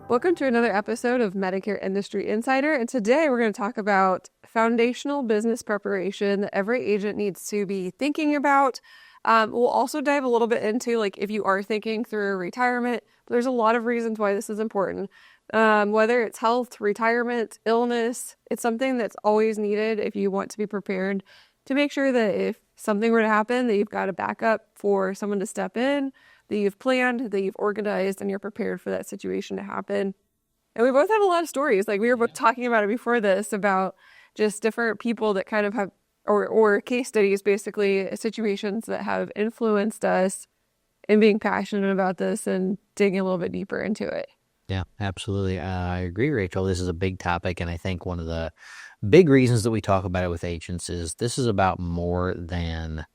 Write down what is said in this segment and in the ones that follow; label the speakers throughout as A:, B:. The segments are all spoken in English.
A: Welcome to another episode of Medicare Industry Insider, and today we're going to talk about foundational business preparation that every agent needs to be thinking about. We'll also dive a little bit into like if you are thinking through retirement, but there's a lot of reasons why this is important. Whether it's health, retirement, illness, it's something that's always needed if you want to be prepared to make sure that if something were to happen, that you've got a backup for someone to step in, that you've planned, that you've organized, and you're prepared for that situation to happen. And we both have a lot of stories. Like we were both talking about it before this, about just different people that kind of have, or case studies, basically, situations that have influenced us in being passionate about this and digging a little bit deeper into it.
B: Yeah, absolutely. I agree, Rachel. This is a big topic, and I think one of the big reasons that we talk about it with agents is this is about more than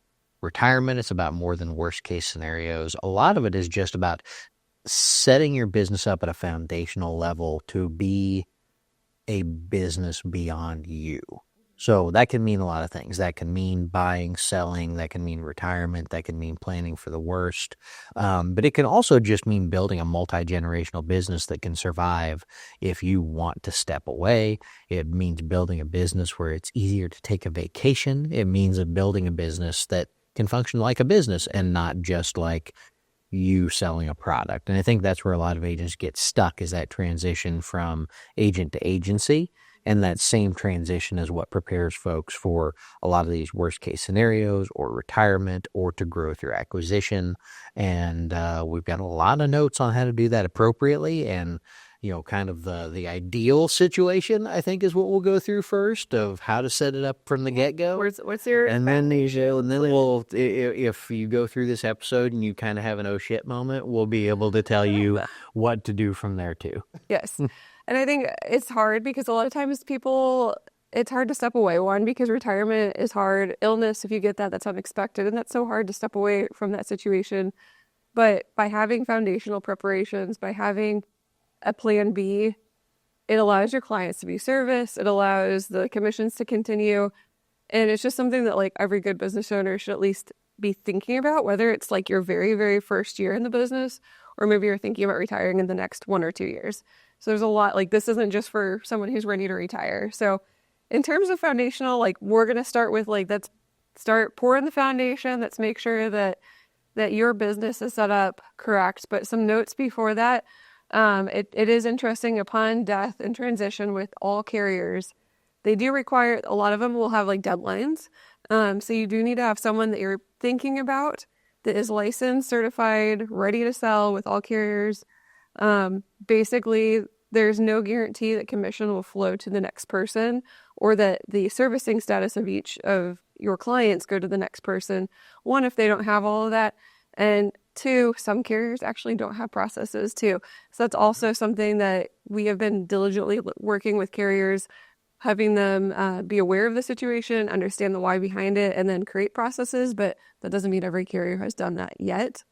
B: retirement. It's about more than worst case scenarios. A lot of it is just about setting your business up at a foundational level to be a business beyond you. So that can mean a lot of things. That can mean buying, selling. That can mean retirement. That can mean planning for the worst. But it can also just mean building a multi-generational business that can survive if you want to step away. It means building a business where it's easier to take a vacation. It means building a business that can function like a business and not just like you selling a product. And I think that's where a lot of agents get stuck, is that transition from agent to agency. And that same transition is what prepares folks for a lot of these worst case scenarios or retirement or to grow through acquisition. And we've got a lot of notes on how to do that appropriately. And, you know, kind of the ideal situation, I think, is what we'll go through first, of how to set it up from the get-go.
A: What's your...
B: And then we'll, if you go through this episode and you kind of have an oh shit moment, we'll be able to tell you what to do from there too.
A: Yes. And I think it's hard because a lot of times it's hard to step away. One, because retirement is hard. Illness, if you get that, that's unexpected. And that's so hard to step away from that situation. But by having foundational preparations, by having a plan B, it allows your clients to be serviced. It allows the commissions to continue. And it's just something that like every good business owner should at least be thinking about, whether it's like your very, very first year in the business, or maybe you're thinking about retiring in the next 1 or 2 years. So there's a lot, like this isn't just for someone who's ready to retire. So in terms of foundational, like we're going to start with like, let's start pouring the foundation. Let's make sure that your business is set up correct. But some notes before that, it is interesting, upon death and transition with all carriers, they do require, a lot of them will have like deadlines. So you do need to have someone that you're thinking about that is licensed, certified, ready to sell with all carriers. Basically, there's no guarantee that commission will flow to the next person, or that the servicing status of each of your clients go to the next person. One, if they don't have all of that. And two, some carriers actually don't have processes too. So that's also something that we have been diligently working with carriers, having them be aware of the situation, understand the why behind it, and then create processes. But that doesn't mean every carrier has done that yet.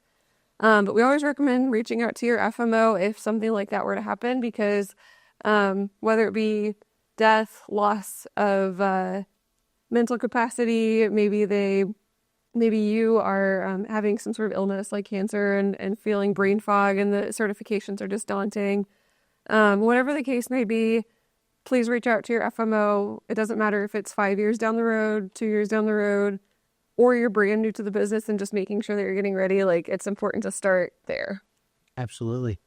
A: But we always recommend reaching out to your FMO if something like that were to happen, because whether it be death, loss of mental capacity, maybe you are having some sort of illness like cancer and feeling brain fog, and the certifications are just daunting. Whatever the case may be, please reach out to your FMO. It doesn't matter if it's 5 years down the road, 2 years down the road, or you're brand new to the business and just making sure that you're getting ready. Like, it's important to start there.
B: Absolutely.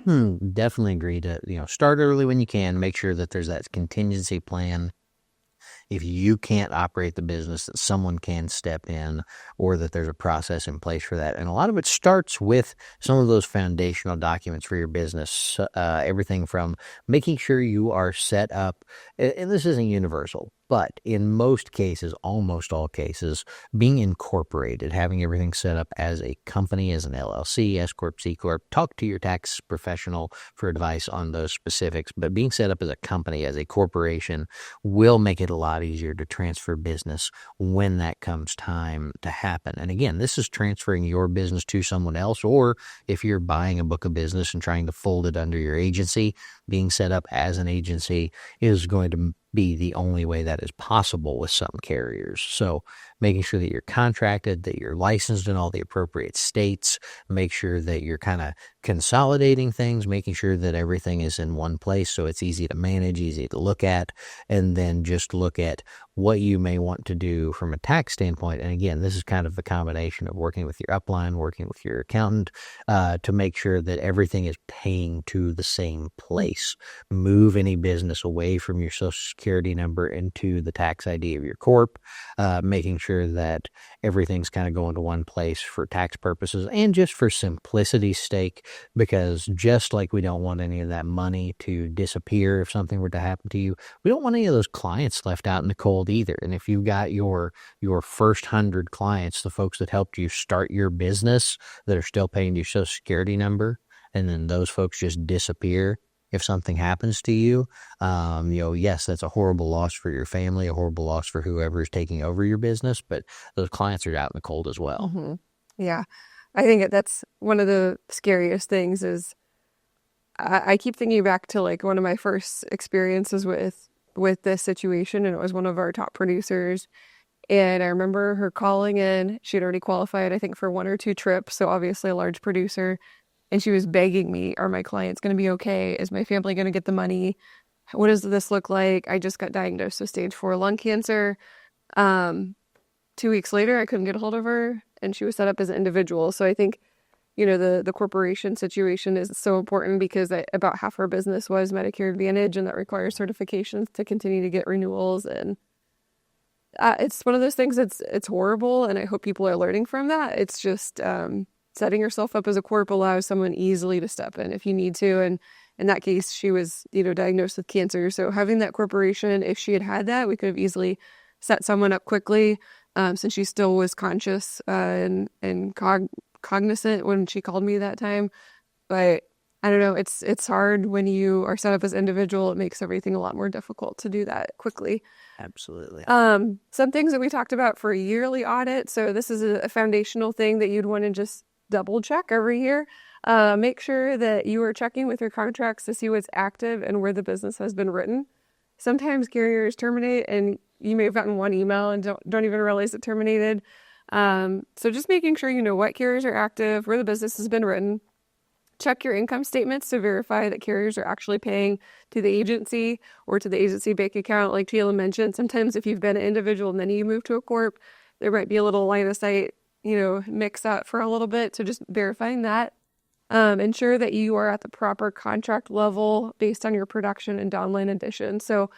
B: Definitely agree to, start early when you can. Make sure that there's that contingency plan. If you can't operate the business, that someone can step in, or that there's a process in place for that. And a lot of it starts with some of those foundational documents for your business. Everything from making sure you are set up, and this isn't universal, but in most cases, almost all cases, being incorporated, having everything set up as a company, as an LLC, S Corp, C Corp. Talk to your tax professional for advice on those specifics. But being set up as a company, as a corporation, will make it a lot easier to transfer business when that comes time to happen. And again, this is transferring your business to someone else, or if you're buying a book of business and trying to fold it under your agency, being set up as an agency is going to be the only way that is possible with some carriers. So making sure that you're contracted, that you're licensed in all the appropriate states, make sure that you're kind of consolidating things, making sure that everything is in one place so it's easy to manage, easy to look at, and then just look at what you may want to do from a tax standpoint. And again, this is kind of the combination of working with your upline, working with your accountant, to make sure that everything is paying to the same place. Move any business away from your Social Security number into the tax ID of your corp, making sure that everything's kind of going to one place for tax purposes and just for simplicity's sake, because just like we don't want any of that money to disappear if something were to happen to you, we don't want any of those clients left out in the cold either. And if you've got your first 100 clients, the folks that helped you start your business that are still paying your Social Security number, and then those folks just disappear if something happens to you, yes, that's a horrible loss for your family, a horrible loss for whoever is taking over your business, but those clients are out in the cold as well.
A: Mm-hmm. Yeah. I think that's one of the scariest things is I keep thinking back to like one of my first experiences with this situation, and it was one of our top producers. And I remember her calling in. She had already qualified, I think, for 1 or 2 trips, so obviously a large producer. And she was begging me, are my clients going to be okay? Is my family going to get the money? What does this look like? I just got diagnosed with stage 4 lung cancer. 2 weeks later, I couldn't get a hold of her, and she was set up as an individual. So I think, the corporation situation is so important because about half her business was Medicare Advantage, and that requires certifications to continue to get renewals. And it's one of those things that's it's horrible, and I hope people are learning from that. It's just setting yourself up as a corp allows someone easily to step in if you need to. And in that case, she was, diagnosed with cancer. So having that corporation, if she had had that, we could have easily set someone up quickly, since she still was conscious and cognizant when she called me that time. But I don't know, it's hard when you are set up as individual. It makes everything a lot more difficult to do that quickly.
B: Absolutely.
A: Some things that we talked about for a yearly audit. So this is a foundational thing that you'd want to just double check every year. Make sure that you are checking with your contracts to see what's active and where the business has been written. Sometimes carriers terminate, and you may have gotten one email and don't even realize it terminated. So just making sure you know what carriers are active, where the business has been written. Check your income statements to verify that carriers are actually paying to the agency or to the agency bank account. Like Taylor mentioned, sometimes if you've been an individual and then you move to a corp, there might be a little line of sight, mix up for a little bit. So just verifying that. Ensure that you are at the proper contract level based on your production and downline addition. So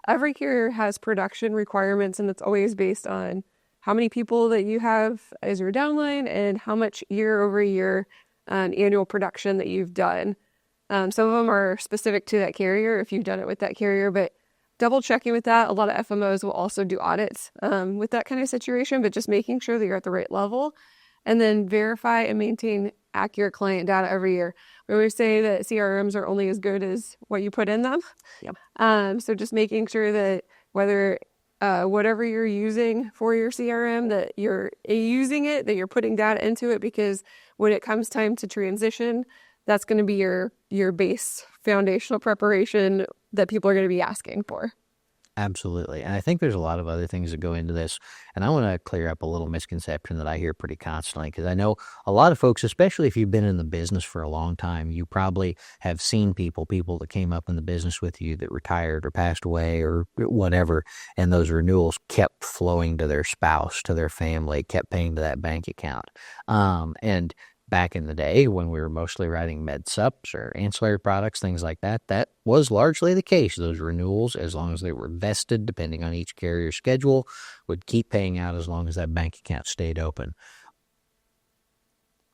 A: every carrier has production requirements, and it's always based on how many people that you have as your downline and how much year over year annual production that you've done. Some of them are specific to that carrier if you've done it with that carrier, but double checking with that. A lot of FMOs will also do audits with that kind of situation, but just making sure that you're at the right level, and then verify and maintain accurate client data every year. We always say that CRMs are only as good as what you put in them. Yep. So just making sure that whatever you're using for your CRM, that you're using it, that you're putting data into it, because when it comes time to transition, that's going to be your base foundational preparation that people are going to be asking for.
B: Absolutely. And I think there's a lot of other things that go into this. And I want to clear up a little misconception that I hear pretty constantly, because I know a lot of folks, especially if you've been in the business for a long time, you probably have seen people that came up in the business with you that retired or passed away or whatever, and those renewals kept flowing to their spouse, to their family, kept paying to that bank account. And back in the day when we were mostly writing med sups or ancillary products, things like that, that was largely the case. Those renewals, as long as they were vested, depending on each carrier's schedule, would keep paying out as long as that bank account stayed open.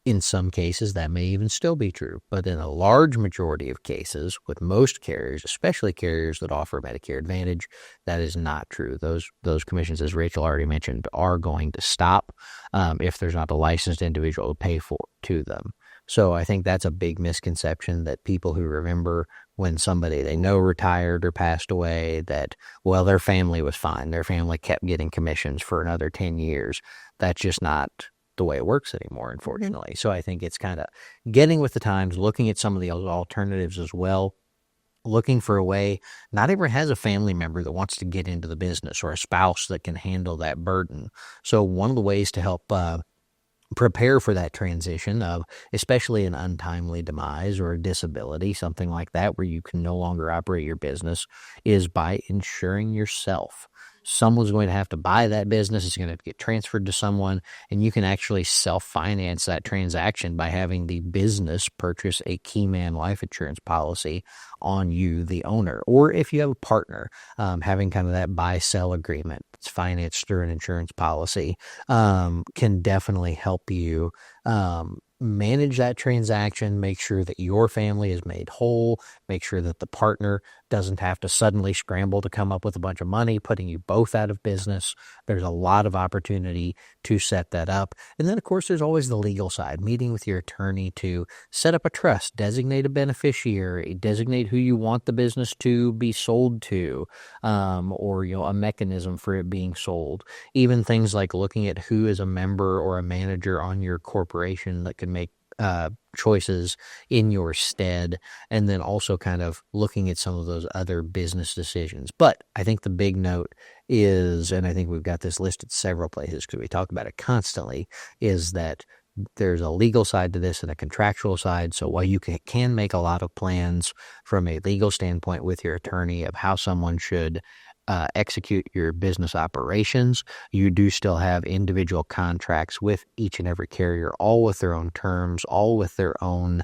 B: In some cases, that may even still be true, but in a large majority of cases, with most carriers, especially carriers that offer Medicare Advantage, that is not true. Those commissions, as Rachel already mentioned, are going to stop if there's not a licensed individual to pay to them. So I think that's a big misconception, that people who remember when somebody they know retired or passed away, that, well, their family was fine. Their family kept getting commissions for another 10 years. That's just not the way it works anymore, unfortunately. Mm-hmm. So I think it's kind of getting with the times, looking at some of the alternatives as well. looking for a way. Not everyone has a family member that wants to get into the business or a spouse that can handle that burden. So one of the ways to help prepare for that transition of especially an untimely demise or a disability, something like that, where you can no longer operate your business, is by insuring yourself. Someone's going to have to buy that business. It's going to get transferred to someone, and you can actually self-finance that transaction by having the business purchase a key man life insurance policy on you, the owner. Or if you have a partner, having kind of that buy-sell agreement that's financed through an insurance policy can definitely help you manage that transaction, make sure that your family is made whole, make sure that the partner doesn't have to suddenly scramble to come up with a bunch of money, putting you both out of business. There's a lot of opportunity to set that up. And then, of course, there's always the legal side, meeting with your attorney to set up a trust, designate a beneficiary, designate who you want the business to be sold to, or a mechanism for it being sold. Even things like looking at who is a member or a manager on your corporation that can make choices in your stead, and then also kind of looking at some of those other business decisions. But I think the big note is, and I think we've got this listed several places because we talk about it constantly, is that there's a legal side to this and a contractual side. So while you can make a lot of plans from a legal standpoint with your attorney of how someone should execute your business operations, you do still have individual contracts with each and every carrier, all with their own terms, all with their own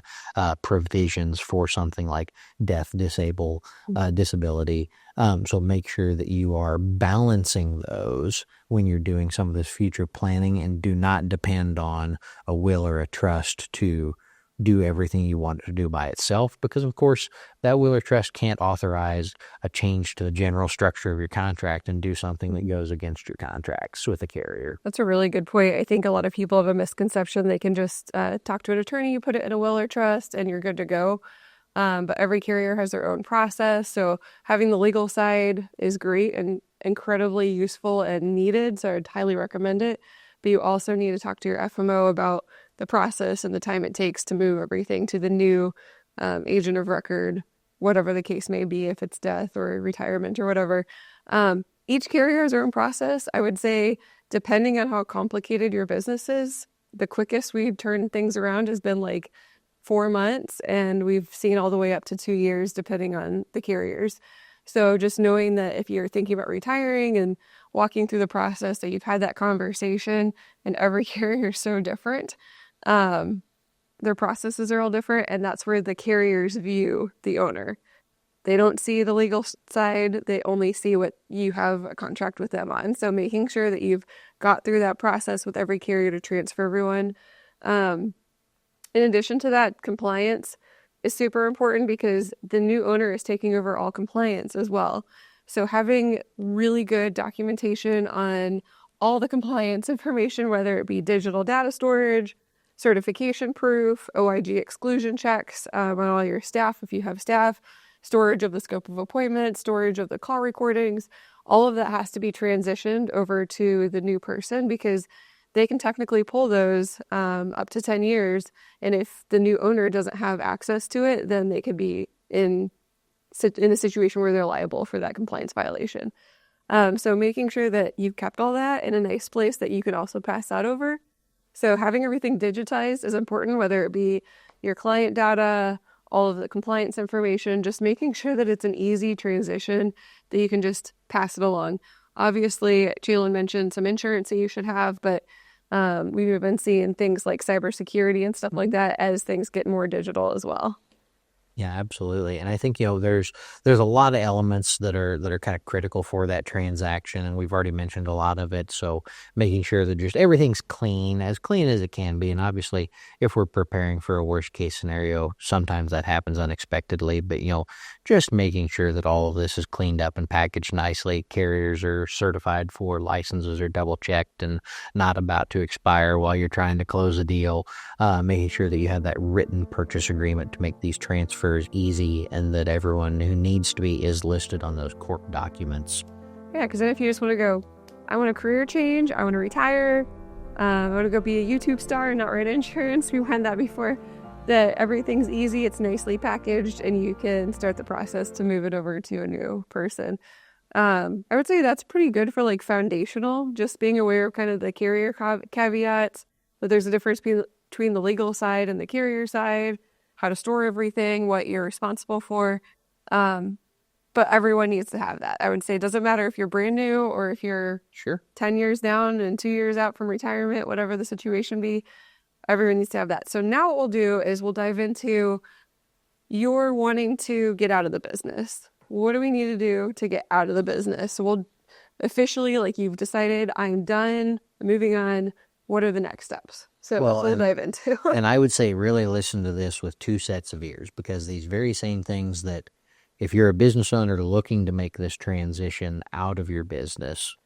B: provisions for something like death, disability. So make sure that you are balancing those when you're doing some of this future planning, and do not depend on a will or a trust to do everything you want it to do by itself, because of course that will or trust can't authorize a change to the general structure of your contract and do something that goes against your contracts with a carrier.
A: That's a really good point. I think a lot of people have a misconception they can just talk to an attorney, you put it in a will or trust, and you're good to go. But every carrier has their own process. So having the legal side is great and incredibly useful and needed. So I'd highly recommend it. But you also need to talk to your FMO about the process and the time it takes to move everything to the new agent of record, whatever the case may be, if it's death or retirement or whatever. Each carrier has their own process. I would say, depending on how complicated your business is, the quickest we've turned things around has been like 4 months, and we've seen all the way up to 2 years, depending on the carriers. So just knowing that if you're thinking about retiring and walking through the process, that you've had that conversation, and every carrier is so different. Their processes are all different, and that's where the carriers view the owner. They don't see the legal side. They only see what you have a contract with them on. So making sure that you've got through that process with every carrier to transfer everyone. In addition to that, compliance is super important because the new owner is taking over all compliance as well. So having really good documentation on all the compliance information, whether it be digital data storage, certification proof, OIG exclusion checks on all your staff, if you have staff, storage of the scope of appointments, storage of the call recordings, all of that has to be transitioned over to the new person, because they can technically pull those up to 10 years. And if the new owner doesn't have access to it, then they could be in a situation where they're liable for that compliance violation. So making sure that you've kept all that in a nice place that you can also pass that over. So having everything digitized is important, whether it be your client data, all of the compliance information, just making sure that it's an easy transition, that you can just pass it along. Obviously, Jalen mentioned some insurance that you should have, but we've been seeing things like cybersecurity and stuff like that as things get more digital as well.
B: Yeah, absolutely. And I think, there's a lot of elements that are kind of critical for that transaction, and we've already mentioned a lot of it. So making sure that just everything's clean as it can be. And obviously, if we're preparing for a worst case scenario, sometimes that happens unexpectedly, but just making sure that all of this is cleaned up and packaged nicely. Carriers are certified for, licenses are double checked and not about to expire while you're trying to close a deal. Making sure that you have that written purchase agreement to make these transfers easy, and that everyone who needs to be is listed on those corp documents.
A: Yeah, because then if you just want to go, I want a career change, I want to retire, I want to go be a YouTube star and not write insurance, we had that before. that everything's easy, it's nicely packaged, and you can start the process to move it over to a new person. I would say that's pretty good for like foundational, just being aware of kind of the carrier caveats, that there's a difference between the legal side and the carrier side, how to store everything, what you're responsible for. But everyone needs to have that. I would say it doesn't matter if you're brand new or if you're
B: Sure.
A: 10 years down and 2 years out from retirement, whatever the situation be, everyone needs to have that. So now what we'll do is we'll dive into you're wanting to get out of the business. What do we need to do to get out of the business? So we'll officially, like you've decided, I'm done, I'm moving on. What are the next steps? So we'll dive into.
B: And I would say really listen to this with two sets of ears, because these very same things that if you're a business owner looking to make this transition out of your business,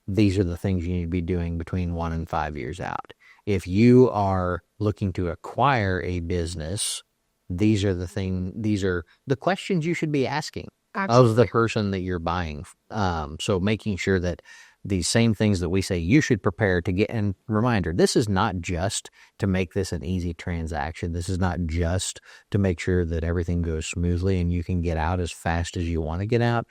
B: these are the things you need to be doing between 1 and 5 years out. If you are looking to acquire a business, these are the questions you should be asking of the person that you're buying. So making sure that these same things that we say you should prepare to get, and reminder, this is not just to make this an easy transaction. This is not just to make sure that everything goes smoothly and you can get out as fast as you want to get out.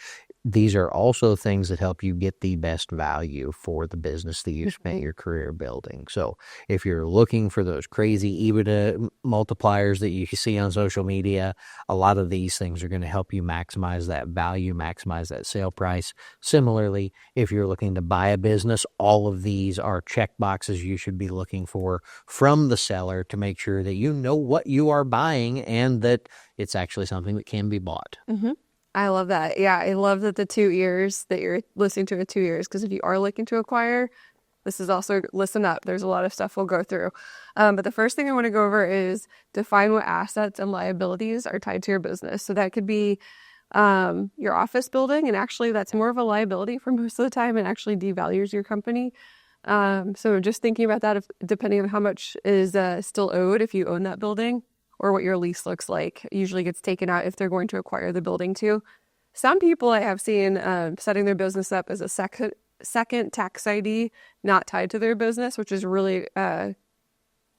B: These are also things that help you get the best value for the business that you spent your career building. So if you're looking for those crazy EBITDA multipliers that you see on social media, a lot of these things are going to help you maximize that value, maximize that sale price. Similarly, if you're looking to buy a business, all of these are check boxes you should be looking for from the seller to make sure that you know what you are buying and that it's actually something that can be bought.
A: Mm-hmm. I love that. Yeah, I love that the 2 years that you're listening to, 2 years, because if you are looking to acquire, this is also, listen up. There's a lot of stuff we'll go through. But the first thing I want to go over is define what assets and liabilities are tied to your business. So that could be your office building, and actually that's more of a liability for most of the time and actually devalues your company. So just thinking about that, depending on how much is still owed if you own that building, or what your lease looks like, usually gets taken out if they're going to acquire the building too. Some people I have seen setting their business up as a second tax ID not tied to their business, which is really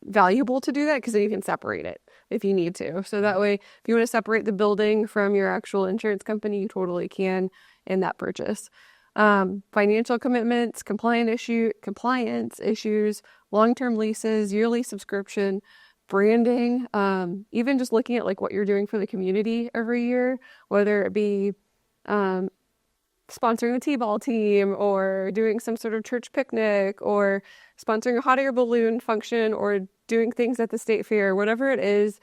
A: valuable to do that, because then you can separate it if you need to. So that way, if you want to separate the building from your actual insurance company, you totally can in that purchase. Financial commitments, compliance issues, long-term leases, yearly subscription, branding, even just looking at like what you're doing for the community every year, whether it be sponsoring a T-ball team or doing some sort of church picnic or sponsoring a hot air balloon function or doing things at the state fair, whatever it is,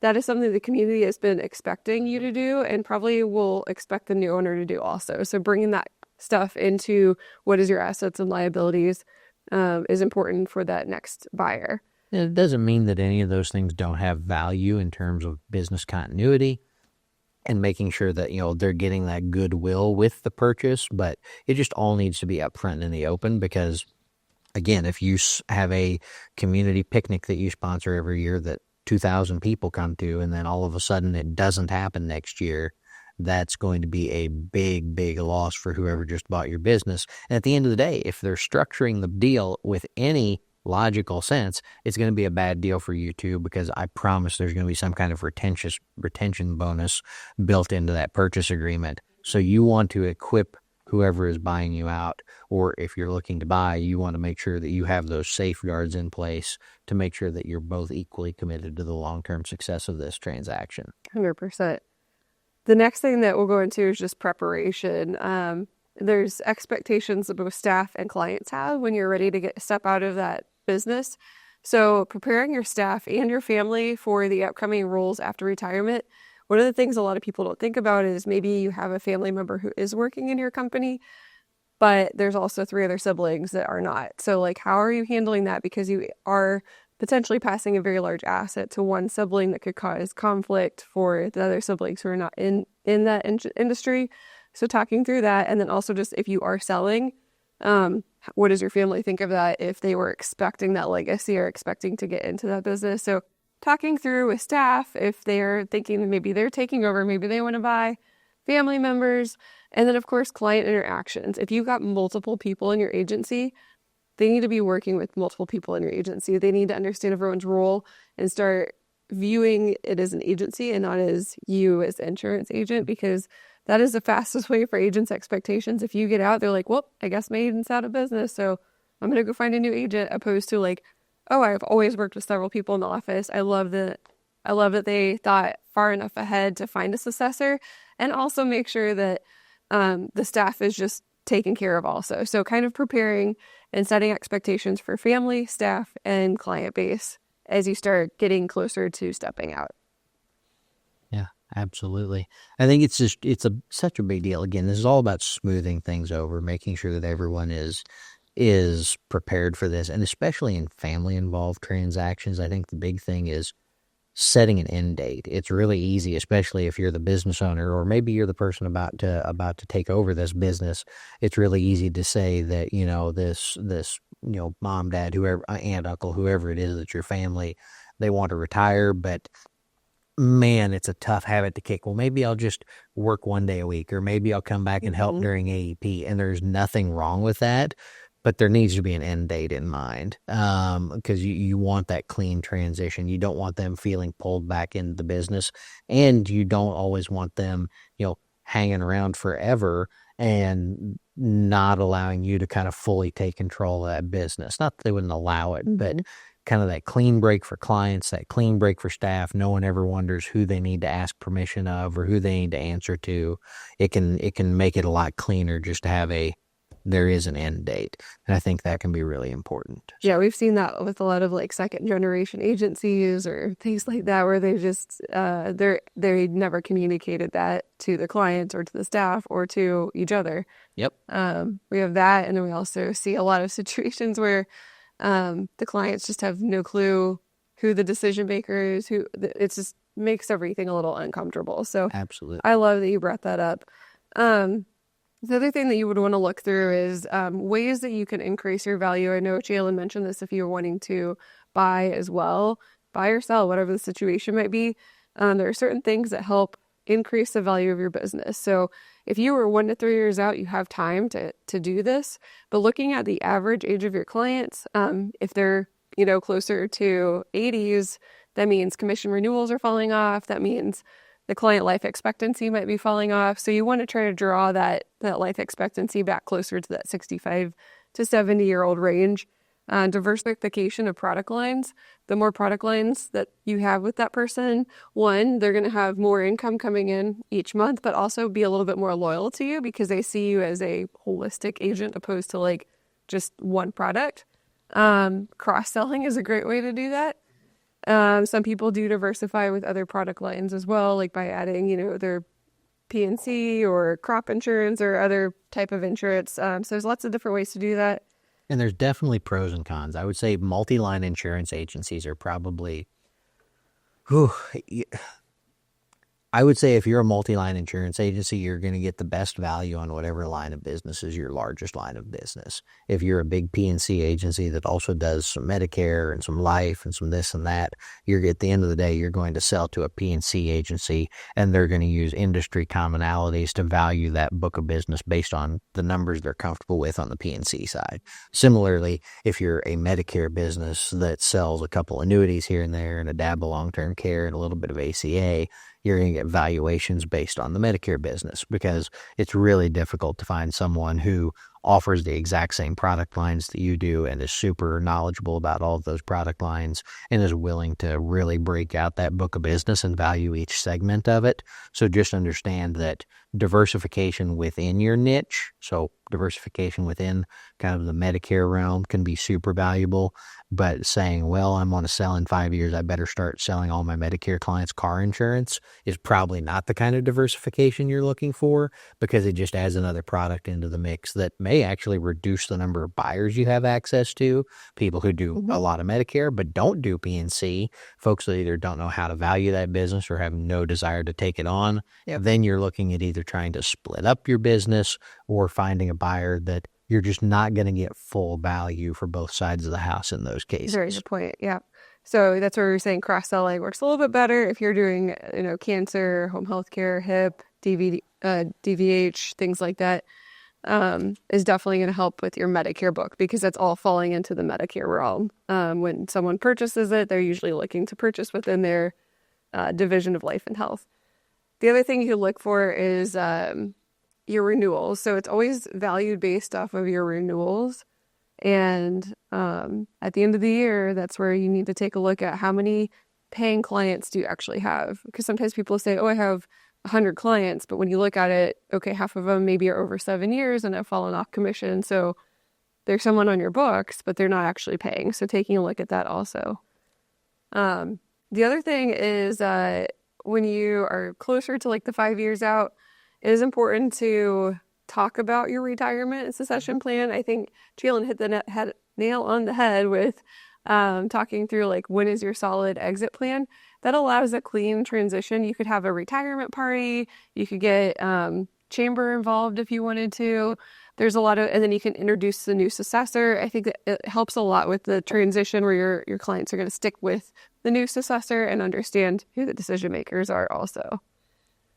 A: that is something the community has been expecting you to do and probably will expect the new owner to do also. So bringing that stuff into what is your assets and liabilities is important for that next buyer.
B: It doesn't mean that any of those things don't have value in terms of business continuity and making sure that, they're getting that goodwill with the purchase, but it just all needs to be upfront and in the open, because again, if you have a community picnic that you sponsor every year that 2,000 people come to, and then all of a sudden it doesn't happen next year, that's going to be a big, big loss for whoever just bought your business. And at the end of the day, if they're structuring the deal with any logical sense, it's going to be a bad deal for you too, because I promise there's going to be some kind of retention bonus built into that purchase agreement. So you want to equip whoever is buying you out, or if you're looking to buy, you want to make sure that you have those safeguards in place to make sure that you're both equally committed to the long-term success of this transaction.
A: 100%. The next thing that we'll go into is just preparation. There's expectations that both staff and clients have when you're ready to step out of that business. So preparing your staff and your family for the upcoming roles after retirement. One of the things a lot of people don't think about is maybe you have a family member who is working in your company, but there's also 3 other siblings that are not. So like, how are you handling that? Because you are potentially passing a very large asset to one sibling that could cause conflict for the other siblings who are not in that industry. So talking through that, and then also just if you are selling, what does your family think of that if they were expecting that legacy or expecting to get into that business? So talking through with staff, if they're thinking maybe they're taking over, maybe they want to buy, family members, and then of course client interactions. If you've got multiple people in your agency, they need to be working with multiple people in your agency. They need to understand everyone's role and start viewing it as an agency and not as you as the insurance agent, because that is the fastest way for agents' expectations. If you get out, they're like, well, I guess my agent's out of business, so I'm going to go find a new agent, opposed to like, oh, I've always worked with several people in the office. I love that they thought far enough ahead to find a successor, and also make sure that the staff is just taken care of also. So kind of preparing and setting expectations for family, staff, and client base as you start getting closer to stepping out.
B: Yeah, absolutely. I think it's such a big deal. Again, this is all about smoothing things over, making sure that everyone is prepared for this, and especially in family involved transactions. I think the big thing is setting an end date. It's really easy, especially if you're the business owner, or maybe you're the person about to take over this business. It's really easy to say that, this mom, dad, whoever, aunt, uncle, whoever it is, that's your family, they want to retire, but man, it's a tough habit to kick. Well, maybe I'll just work 1 day a week, or maybe I'll come back and help during AEP. And there's nothing wrong with that, but there needs to be an end date in mind, because you want that clean transition. You don't want them feeling pulled back into the business, and you don't always want them, hanging around forever and not allowing you to kind of fully take control of that business. Not that they wouldn't allow it, but kind of that clean break for clients, that clean break for staff. No one ever wonders who they need to ask permission of or who they need to answer to. It can make it a lot cleaner just to have there is an end date. And I think that can be really important.
A: Yeah, we've seen that with a lot of like second generation agencies or things like that, where they just they never communicated that to the clients or to the staff or to each other.
B: Yep.
A: We have that, and then we also see a lot of situations where the clients just have no clue who the decision maker is. It just makes everything a little uncomfortable. So
B: absolutely,
A: I love that you brought that up. The other thing that you would want to look through is ways that you can increase your value. I know Jalen mentioned this, if you're wanting to buy as well, buy or sell, whatever the situation might be. There are certain things that help increase the value of your business. So if you were 1 to 3 years out, you have time to do this. But looking at the average age of your clients, if they're closer to 80s, that means commission renewals are falling off. That means the client life expectancy might be falling off. So you want to try to draw that life expectancy back closer to that 65 to 70-year-old range. Diversification of product lines. The more product lines that you have with that person, one, they're going to have more income coming in each month, but also be a little bit more loyal to you because they see you as a holistic agent opposed to like just one product. Cross-selling is a great way to do that. Some people do diversify with other product lines as well, like by adding, their P&C or crop insurance or other type of insurance. So there's lots of different ways to do that.
B: And there's definitely pros and cons. I would say multi-line insurance agencies are probably, I would say if you're a multi-line insurance agency, you're going to get the best value on whatever line of business is your largest line of business. If you're a big P&C agency that also does some Medicare and some life and some this and that, at the end of the day, you're going to sell to a P&C agency, and they're going to use industry commonalities to value that book of business based on the numbers they're comfortable with on the P&C side. Similarly, if you're a Medicare business that sells a couple annuities here and there and a dab of long-term care and a little bit of ACA, you're going to get valuations based on the Medicare business, because it's really difficult to find someone who offers the exact same product lines that you do and is super knowledgeable about all of those product lines and is willing to really break out that book of business and value each segment of it. So just understand that diversification within your niche, so diversification within kind of the Medicare realm, can be super valuable. But saying, well, I'm going to sell in 5 years, I better start selling all my Medicare clients car insurance, is probably not the kind of diversification you're looking for, because it just adds another product into the mix that may actually reduce the number of buyers you have access to. People who do a lot of Medicare but don't do P&C, folks that either don't know how to value that business or have no desire to take it on.
A: Yep.
B: Then you're looking at either trying to split up your business or finding a buyer that you're just not going to get full value for both sides of the house in those cases.
A: Very good point. Yeah. So that's where we're saying cross-selling works a little bit better if you're doing, cancer, home health care, HIP, DVH, things like that. is definitely going to help with your Medicare book because that's all falling into the Medicare realm. When someone purchases it, they're usually looking to purchase within their division of life and health. The other thing you look for is your renewals. So it's always valued based off of your renewals. And at the end of the year, that's where you need to take a look at how many paying clients do you actually have. Because sometimes people say, oh, I have 100 clients. But when you look at it, okay, half of them maybe are over 7 years and have fallen off commission. So there's someone on your books, but they're not actually paying. So taking a look at that also. The other thing is when you are closer to like the 5 years out, it is important to talk about your retirement and succession plan. I think Jalen hit the nail on the head with talking through like when is your solid exit plan. That allows a clean transition. You could have a retirement party. You could get chamber involved if you wanted to. There's a lot of, and then you can introduce the new successor. I think that it helps a lot with the transition where your clients are going to stick with the new successor and understand who the decision makers are also.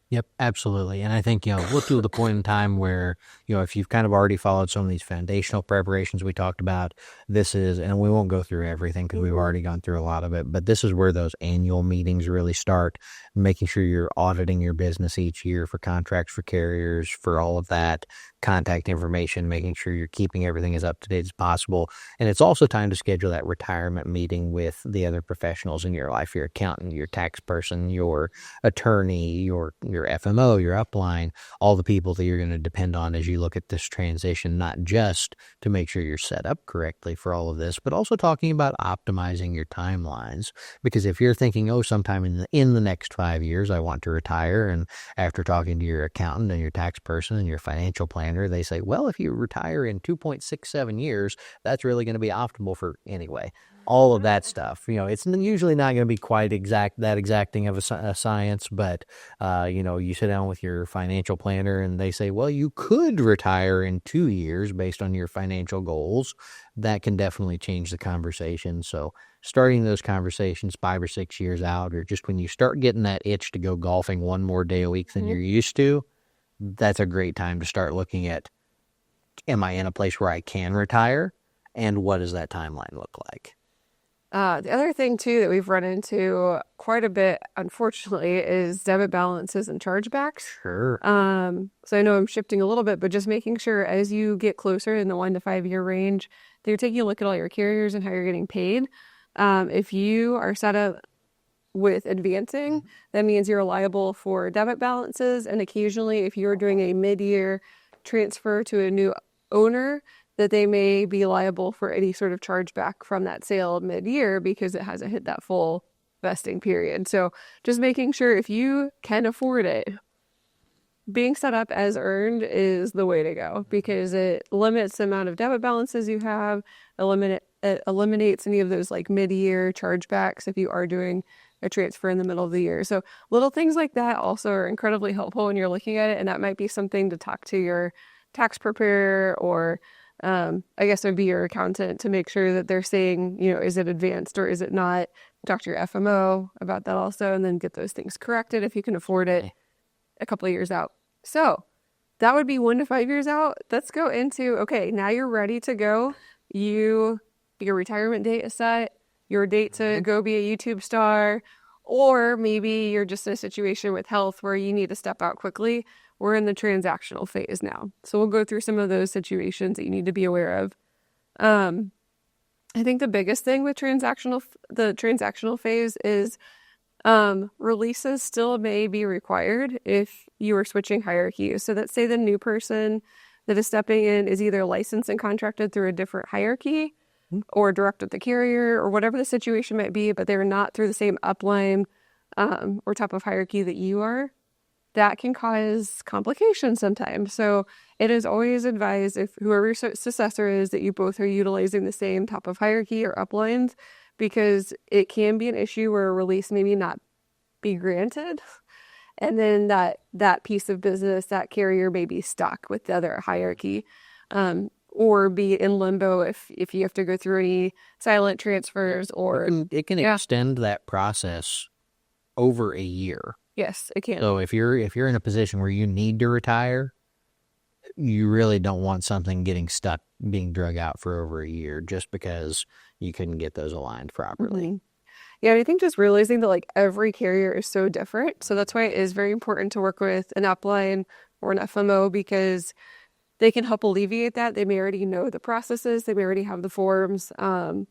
B: Yep, absolutely. And I think, we'll do the point in time where, if you've kind of already followed some of these foundational preparations we talked about, this is, and we won't go through everything because we've already gone through a lot of it, but this is where those annual meetings really start, making sure you're auditing your business each year for contracts for carriers, for all of that, contact information, making sure you're keeping everything as up to date as possible. And it's also time to schedule that retirement meeting with the other professionals in your life, your accountant, your tax person, your attorney, your FMO, your upline, all the people that you're going to depend on as you look at this transition, not just to make sure you're set up correctly for all of this, but also talking about optimizing your timelines. Because if you're thinking, oh, sometime in the next 5 years, I want to retire, and after talking to your accountant and your tax person and your financial planner, they say, well, if you retire in 2.67 years, that's really going to be optimal for anyway. All of that stuff, it's usually not going to be quite that exacting of a science, but, you sit down with your financial planner and they say, well, you could retire in 2 years based on your financial goals. That can definitely change the conversation. So starting those conversations 5 or 6 years out, or just when you start getting that itch to go golfing one more day a week than you're used to, that's a great time to start looking at, am I in a place where I can retire? And what does that timeline look like?
A: The other thing too that we've run into quite a bit, unfortunately, is debit balances and chargebacks.
B: Sure.
A: So I know I'm shifting a little bit, but just making sure as you get closer in the 1 to 5 year range, that you're taking a look at all your carriers and how you're getting paid. If you are set up with advancing, that means you're liable for debit balances. And occasionally, if you're doing a mid-year transfer to a new owner, that they may be liable for any sort of chargeback from that sale mid-year because it hasn't hit that full vesting period. So just making sure if you can afford it, being set up as earned is the way to go because it limits the amount of debit balances you have, it eliminates any of those like mid-year chargebacks if you are doing a transfer in the middle of the year. So little things like that also are incredibly helpful when you're looking at it, and that might be something to talk to your tax preparer or I guess it would be your accountant to make sure that they're saying, is it advanced or is it not? Talk to your FMO about that also, and then get those things corrected if you can afford it a couple of years out. So that would be 1 to 5 years out. Let's go into, okay, now you're ready to go. Your retirement date is set, your date to go be a YouTube star, or maybe you're just in a situation with health where you need to step out quickly. We're in the transactional phase now. So we'll go through some of those situations that you need to be aware of. I think the biggest thing with the transactional phase is releases still may be required if you are switching hierarchies. So let's say the new person that is stepping in is either licensed and contracted through a different hierarchy or direct with the carrier or whatever the situation might be, but they're not through the same upline or type of hierarchy that you are. That can cause complications sometimes. So it is always advised if whoever your successor is that you both are utilizing the same type of hierarchy or uplines, because it can be an issue where a release maybe not be granted. And then that piece of business, that carrier may be stuck with the other hierarchy or be in limbo if you have to go through any silent transfers or...
B: It can extend that process over a year.
A: Yes, it can.
B: So if you're in a position where you need to retire, you really don't want something getting stuck, being drug out for over a year just because you couldn't get those aligned properly.
A: Mhm. Yeah, I think just realizing that like every carrier is so different. So that's why it is very important to work with an upline or an FMO because they can help alleviate that. They may already know the processes, they may already have the forms, and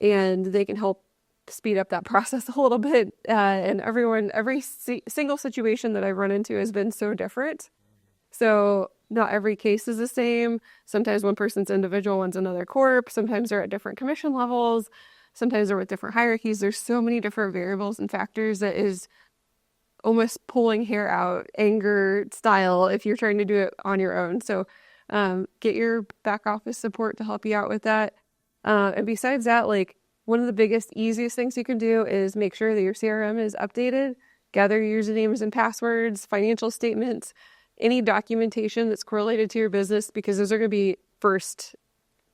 A: they can help speed up that process a little bit. And every single situation that I've run into has been so different. So not every case is the same. Sometimes one person's individual, one's another corp. Sometimes they're at different commission levels. Sometimes they're with different hierarchies. There's so many different variables and factors that is almost pulling hair out, anger style, if you're trying to do it on your own. So get your back office support to help you out with that. And besides that, like one of the biggest, easiest things you can do is make sure that your CRM is updated, gather your usernames and passwords, financial statements, any documentation that's correlated to your business, because those are going to be first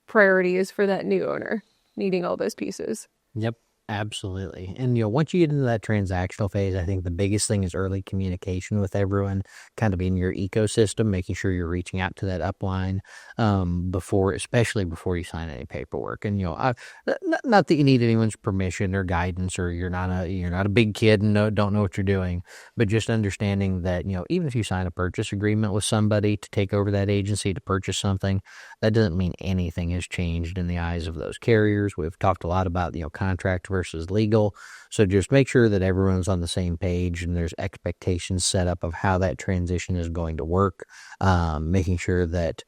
A: priorities for that new owner needing all those pieces.
B: Yep, absolutely. And once you get into that transactional phase, I think the biggest thing is early communication with everyone, kind of in your ecosystem, making sure you're reaching out to that upline especially before you sign any paperwork. And not that you need anyone's permission or guidance, or you're not a big kid and don't know what you're doing, but just understanding that even if you sign a purchase agreement with somebody to take over that agency to purchase something, that doesn't mean anything has changed in the eyes of those carriers. We've talked a lot about contract versus legal. So just make sure that everyone's on the same page and there's expectations set up of how that transition is going to work. Making sure that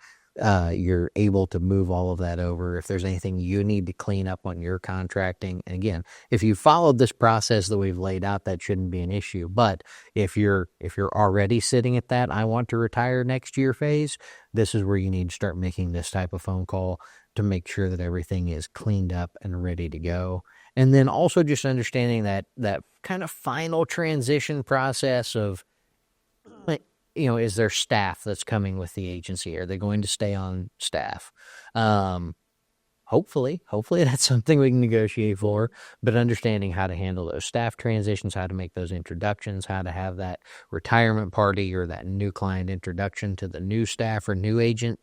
B: you're able to move all of that over. If there's anything you need to clean up on your contracting, and again, if you followed this process that we've laid out, that shouldn't be an issue. But if you're already sitting at that I want to retire next year phase, this is where you need to start making this type of phone call to make sure that everything is cleaned up and ready to go. And then also just understanding that kind of final transition process of, is there staff that's coming with the agency? Are they going to stay on staff? Hopefully that's something we can negotiate for, but understanding how to handle those staff transitions, how to make those introductions, how to have that retirement party or that new client introduction to the new staff or new agent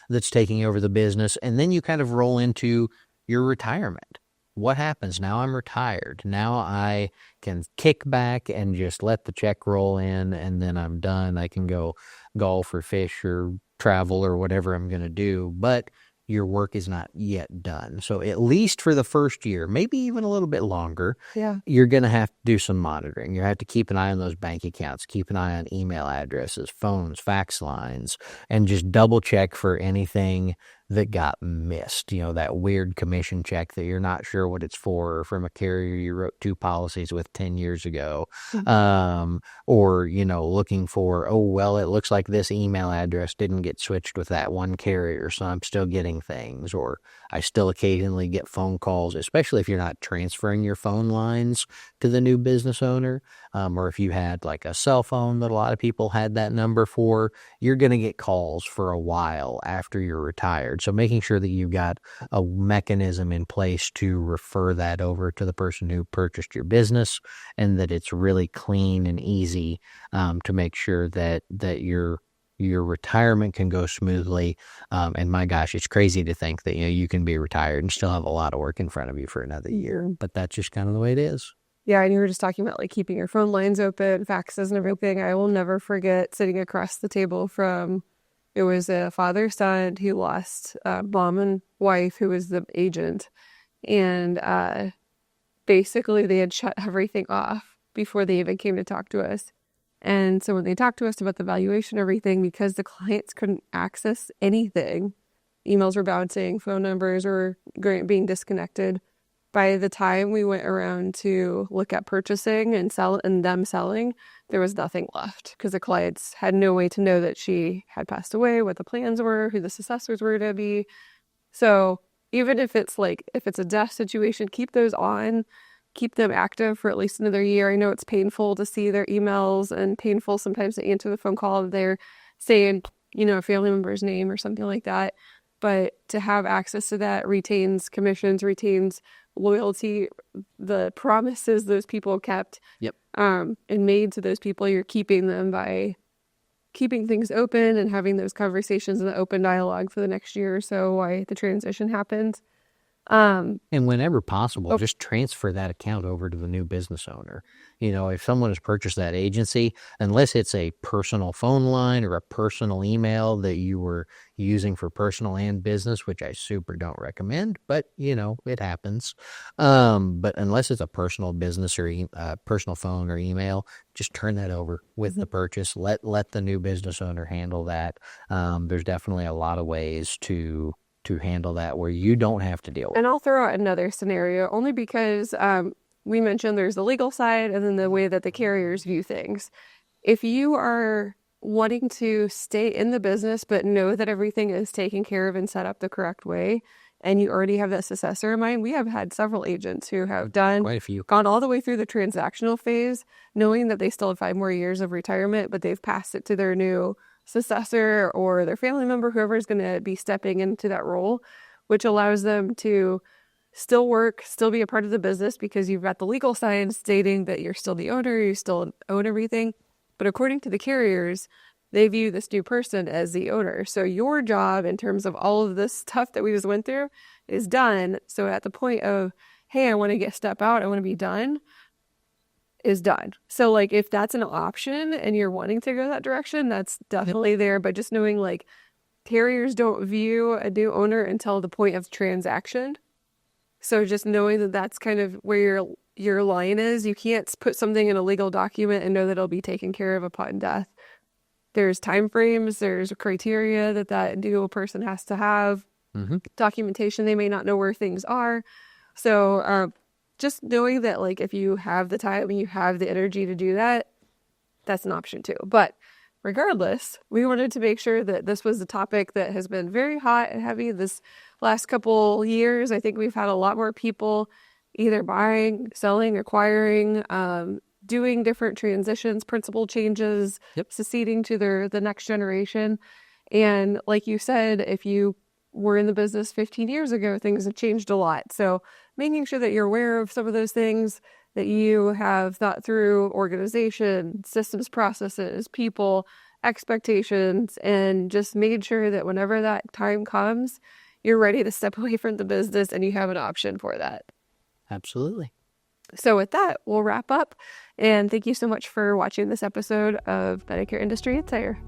B: that's taking over the business. And then you kind of roll into your retirement. What happens? Now I'm retired. Now I can kick back and just let the check roll in, and then I'm done. I can go golf or fish or travel or whatever I'm going to do. But your work is not yet done. So at least for the first year, maybe even a little bit longer, you're going to have to do some monitoring. You have to keep an eye on those bank accounts, keep an eye on email addresses, phones, fax lines, and just double check for anything that got missed. That weird commission check that you're not sure what it's for, from a carrier you wrote 2 policies with 10 years ago. Or, looking for, it looks like this email address didn't get switched with that one carrier, so I'm still getting things. Or I still occasionally get phone calls, especially if you're not transferring your phone lines to the new business owner. Or if you had like a cell phone that a lot of people had that number for, you're going to get calls for a while after you're retired. So making sure that you've got a mechanism in place to refer that over to the person who purchased your business, and that it's really clean and easy to make sure that your retirement can go smoothly. And my gosh, it's crazy to think that you can be retired and still have a lot of work in front of you for another year. But that's just kind of the way it is.
A: Yeah, and you were just talking about like keeping your phone lines open, faxes and everything. I will never forget sitting across the table from, it was a father-son who lost mom and wife who was the agent. And basically they had shut everything off before they even came to talk to us. And so when they talked to us about the valuation, everything, because the clients couldn't access anything, emails were bouncing, phone numbers were being disconnected. By the time we went around to look at purchasing and them selling, there was nothing left because the clients had no way to know that she had passed away, what the plans were, who the successors were to be. So even if it's a death situation, keep those on, keep them active for at least another year. I know it's painful to see their emails and painful sometimes to answer the phone call. They're saying, a family member's name or something like that. But to have access to that retains commissions, retains loyalty, the promises those people kept.
B: Yep.
A: And made to those people, you're keeping them by keeping things open and having those conversations and the open dialogue for the next year or so while the transition happens.
B: And whenever possible,
A: Oh.
B: just transfer that account over to the new business owner. If someone has purchased that agency, unless it's a personal phone line or a personal email that you were using for personal and business, which I super don't recommend, but it happens. But unless it's a personal business or personal phone or email, just turn that over with the purchase. Let the new business owner handle that. There's definitely a lot of ways to handle that where you don't have to deal with it.
A: And I'll throw out another scenario only because we mentioned there's the legal side and then the way that the carriers view things. If you are wanting to stay in the business but know that everything is taken care of and set up the correct way, and you already have that successor in mind, we have had several agents who have
B: Quite a few.
A: gone all the way through the transactional phase, knowing that they still have 5 more years of retirement, but they've passed it to their new successor or their family member, whoever is going to be stepping into that role, which allows them to still work, still be a part of the business because you've got the legal side stating that you're still the owner, you still own everything. But according to the carriers, they view this new person as the owner. So your job in terms of all of this stuff that we just went through is done. So at the point of, hey, I want to step out, I want to be done, is done. So like if that's an option and you're wanting to go that direction, that's definitely there. But just knowing like carriers don't view a new owner until the point of transaction. So just knowing that that's kind of where your line is. You can't put something in a legal document and know that it'll be taken care of upon death. There's time frames, there's criteria that new person has to have, documentation, they may not know where things are. So just knowing that like if you have the time and you have the energy to do that, that's an option too. But regardless, we wanted to make sure that this was a topic that has been very hot and heavy this last couple years. I think we've had a lot more people either buying, selling, acquiring, doing different transitions, principal changes, succeeding to the next generation. And like you said, if you were in the business 15 years ago, things have changed a lot. So making sure that you're aware of some of those things, that you have thought through organization, systems, processes, people, expectations, and just made sure that whenever that time comes, you're ready to step away from the business and you have an option for that.
B: Absolutely.
A: So with that, we'll wrap up. And thank you so much for watching this episode of Medicare Industry Insider.